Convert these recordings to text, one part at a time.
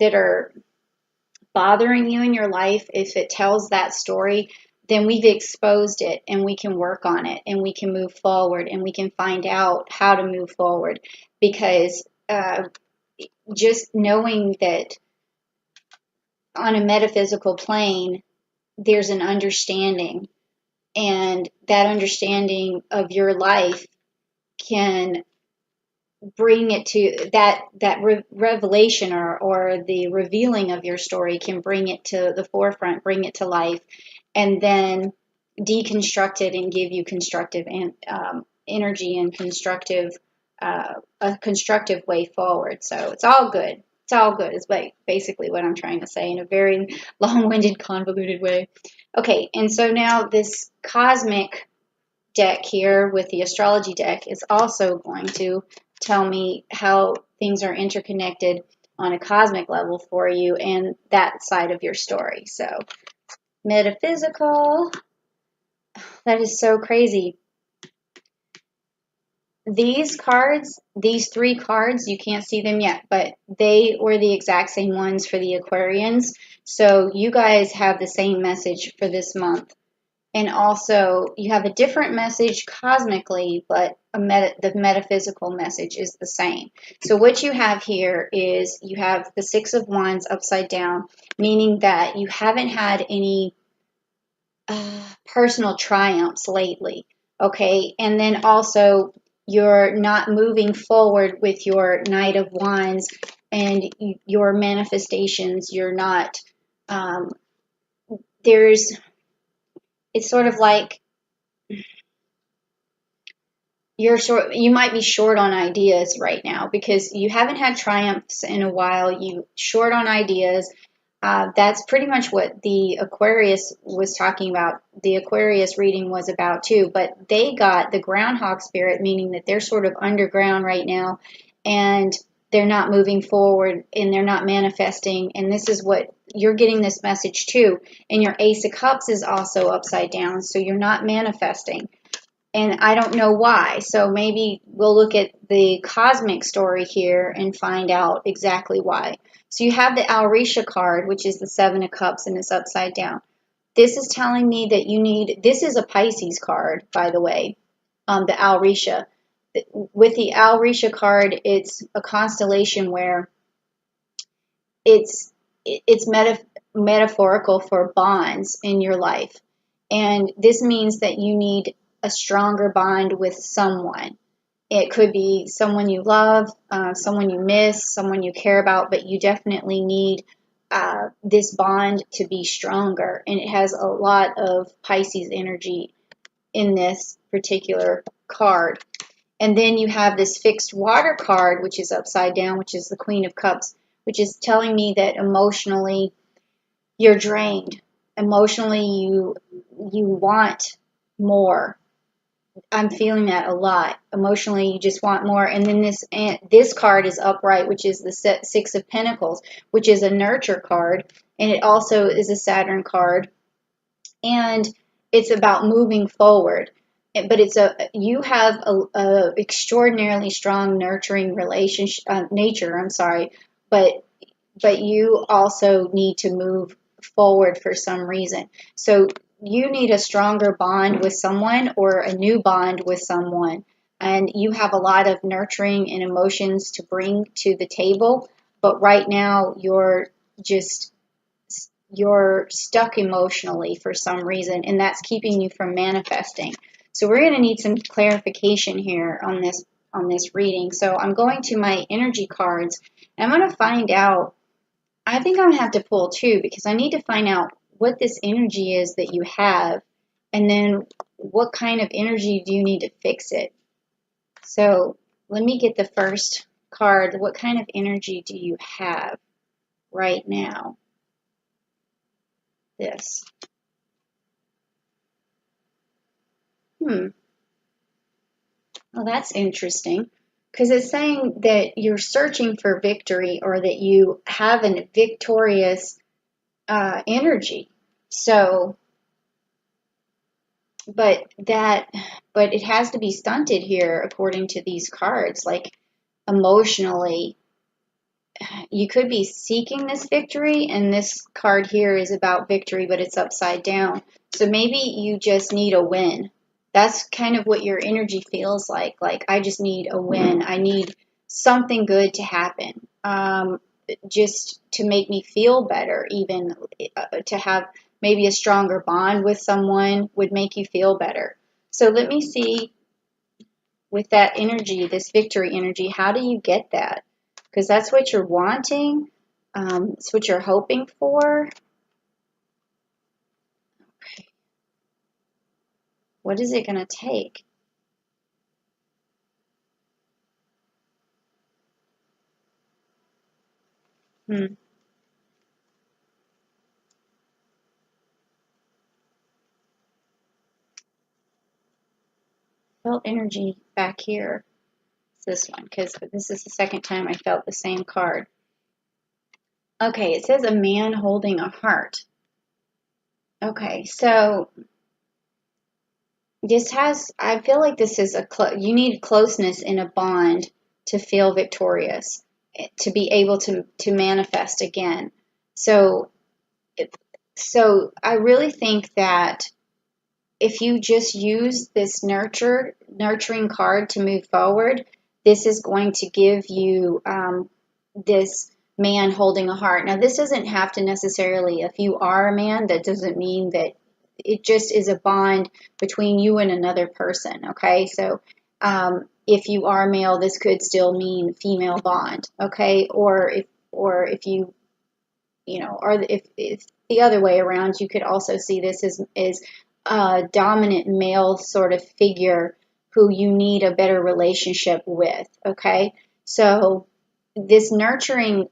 that are bothering you in your life, if it tells that story, then we've exposed it and we can work on it and we can move forward and we can find out how to move forward. Because just knowing that on a metaphysical plane, there's an understanding, and that understanding of your life can bring it to revelation, or the revealing of your story can bring it to the forefront, bring it to life, and then deconstruct it and give you constructive energy and a constructive way forward. So it's all good. It's all good is basically what I'm trying to say in a very long-winded, convoluted way. Okay, and so now this cosmic deck here with the astrology deck is also going to tell me how things are interconnected on a cosmic level for you and that side of your story. So, metaphysical, that is so crazy. These cards, these 3 cards, you can't see them yet, but they were the exact same ones for the Aquarians. So you guys have the same message for this month. And also, you have a different message cosmically, but the metaphysical message is the same. So what you have here is you have the 6 of Wands upside down, meaning that you haven't had any personal triumphs lately, okay? And then also, you're not moving forward with your Knight of Wands and your manifestations. You're not, it's sort of like, you might be short on ideas right now because you haven't had triumphs in a while. You short on ideas. That's pretty much what the Aquarius was talking about. The Aquarius reading was about too, but they got the groundhog spirit, meaning that they're sort of underground right now and they're not moving forward and they're not manifesting. And this is what you're getting this message too. And your Ace of Cups is also upside down, so you're not manifesting. And I don't know why. So maybe we'll look at the cosmic story here and find out exactly why. So you have the Aurisha card, which is the 7 of Cups, and it's upside down. This is telling me that this is a Pisces card, by the way, the Aurisha. With the Aurisha card, it's a constellation where it's metaphorical for bonds in your life. And this means that you need a stronger bond with someone. It could be someone you love, someone you miss, someone you care about, but you definitely need this bond to be stronger. And it has a lot of Pisces energy in this particular card. And then you have this fixed water card, which is upside down, which is the Queen of Cups, which is telling me that emotionally you're drained. Emotionally you want more. I'm feeling that a lot. Emotionally, you just want more. And then this card is upright, which is the 6 of Pentacles, which is a nurture card. And it also is a Saturn card. And it's about moving forward. But you have a extraordinarily strong nurturing relationship, nature, I'm sorry. But you also need to move forward for some reason. So you need a stronger bond with someone or a new bond with someone. And you have a lot of nurturing and emotions to bring to the table. But right now you're stuck emotionally for some reason. And that's keeping you from manifesting. So we're going to need some clarification here on this reading. So I'm going to my energy cards. And I'm going to find out. I think I'm going to have to pull 2 because I need to find out what this energy is that you have, and then what kind of energy do you need to fix it. So let me get the first card. What kind of energy do you have right now? This. Well, that's interesting. Because it's saying that you're searching for victory, or that you have a victorious energy. So, but it has to be stunted here according to these cards. Like emotionally, you could be seeking this victory, and this card here is about victory, but it's upside down. So maybe you just need a win. That's kind of what your energy feels like. Like, I just need a win. I need something good to happen, just to make me feel better, even to have maybe a stronger bond with someone would make you feel better. So let me see, with that energy, this victory energy, how do you get that? Because that's what you're wanting. It's what you're hoping for. What is it going to take? Hmm. Felt energy back here. It's this one, because this is the second time I felt the same card. Okay, it says a man holding a heart. Okay, so this has, I feel like this is you need closeness in a bond to feel victorious, to be able to manifest again. So, so I really think that if you just use this nurturing card to move forward, this is going to give you this man holding a heart. Now, this doesn't have to necessarily, if you are a man, that doesn't mean that it just is a bond between you and another person. Okay, so if you are male, this could still mean female bond. Okay, or if you or if the other way around, you could also see this as a dominant male sort of figure who you need a better relationship with. Okay, so this nurturing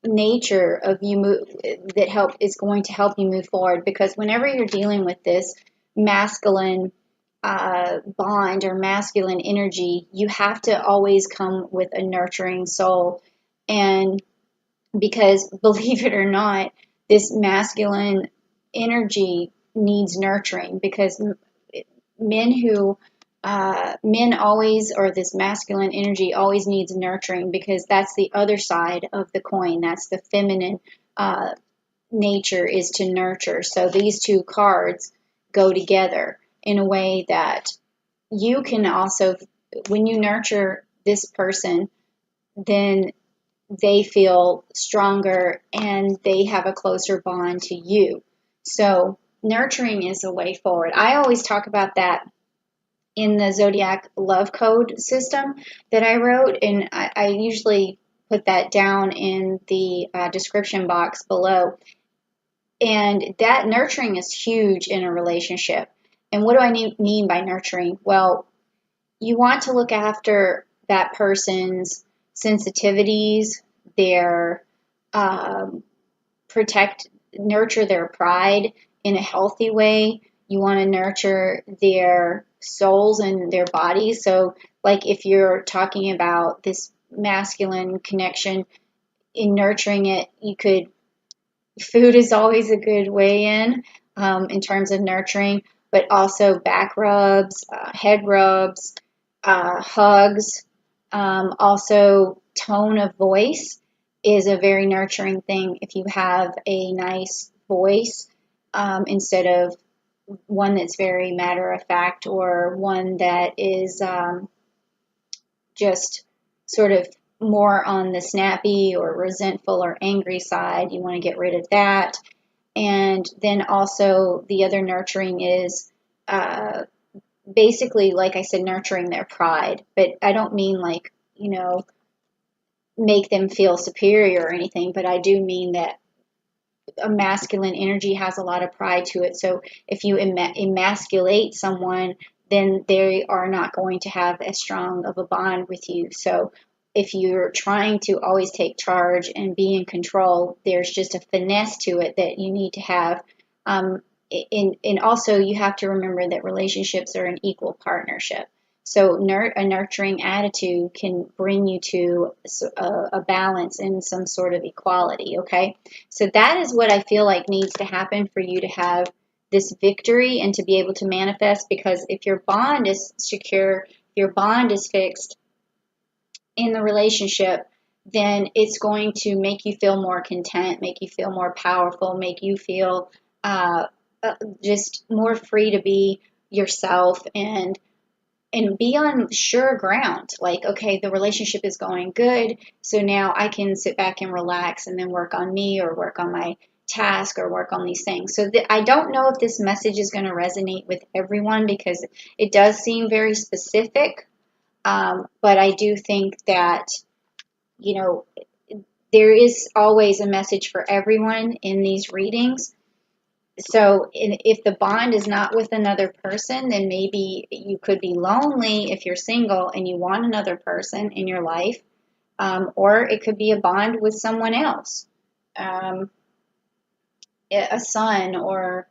nature of that is going to help you move forward, because whenever you're dealing with this masculine bond or masculine energy, you have to always come with a nurturing soul. And because believe it or not, this masculine energy needs nurturing, because men who men always, or this masculine energy always needs nurturing, because that's the other side of the coin. That's the feminine nature, is to nurture. So these two cards go together in a way that you can also, when you nurture this person, then they feel stronger and they have a closer bond to you. So nurturing is a way forward. I always talk about that in the Zodiac Love Code system that I wrote, and I usually put that down in the description box below. And that nurturing is huge in a relationship. And what do I mean by nurturing? Well, you want to look after that person's sensitivities, their nurture their pride in a healthy way. You want to nurture their souls and their bodies. So, like, if you're talking about this masculine connection, in nurturing it, food is always a good way in terms of nurturing, but also back rubs, head rubs, hugs, also tone of voice is a very nurturing thing. If you have a nice voice, instead of one that's very matter of fact, or one that is just sort of more on the snappy or resentful or angry side, you want to get rid of that. And then also the other nurturing is basically, like I said, nurturing their pride. But I don't mean like, make them feel superior or anything, but I do mean that a masculine energy has a lot of pride to it. So if you emasculate someone, then they are not going to have as strong of a bond with you. So if you're trying to always take charge and be in control, there's just a finesse to it that you need to have. And also, you have to remember that relationships are an equal partnership. So a nurturing attitude can bring you to a balance and some sort of equality, okay? So that is what I feel like needs to happen for you to have this victory and to be able to manifest, because if your bond is secure, your bond is fixed in the relationship, then it's going to make you feel more content, make you feel more powerful, make you feel uh, just more free to be yourself and be on sure ground. Like, okay, the relationship is going good, so now I can sit back and relax and then work on me or work on my task or work on these things. So I don't know if this message is going to resonate with everyone because it does seem very specific. But I do think that, you know, there is always a message for everyone in these readings. So if the bond is not with another person, then maybe you could be lonely if you're single and you want another person in your life. Or it could be a bond with someone else, um, a son or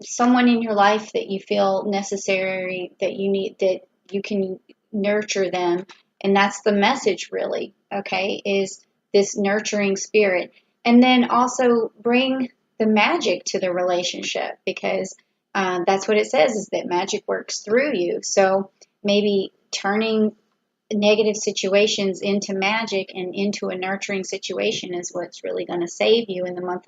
someone in your life that you feel necessary, that you need, that you can nurture them. And that's the message, really, okay, is this nurturing spirit. And then also bring the magic to the relationship, because that's what it says, is that magic works through you. So maybe turning negative situations into magic and into a nurturing situation is what's really going to save you in the month of